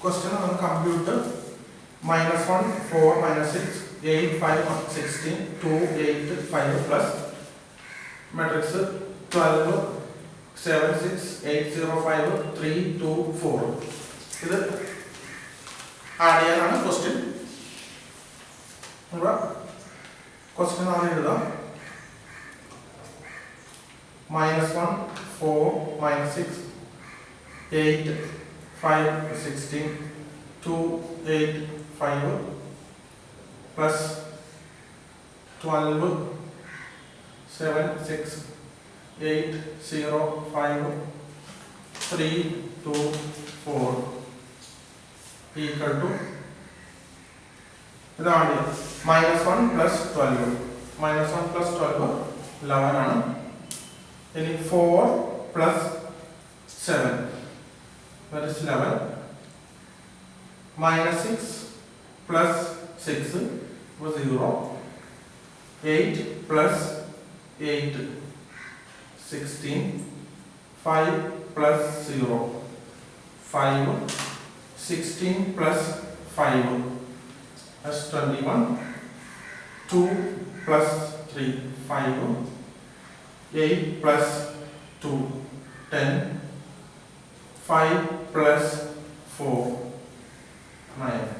Question on computer. -1, 4, -6, 8, 5, 16, 2, 8, 5 plus matrix 12, 7, 6, 8, 0, 5, 3, 2, 4. ഇത് add ചെയ്യാനാണ് question. Question ആണ് എഴുതാം. -1, 4, -6, 8, 5, 16, 2, 8, 5 plus 12, 7, 6, 8, 0, 5, 3, 2, 4 equal to ഇതാണ് -1 plus 12. -1 plus 12 11 ആണ്. ഇനി 4 plus 7 that is 11. -6 plus 6 was 0. 8 plus 8 16. 5 plus 0 5. 16 plus 5 that's 21. 2 plus 3 5. 8 plus 2 10. 5 plus 4 9.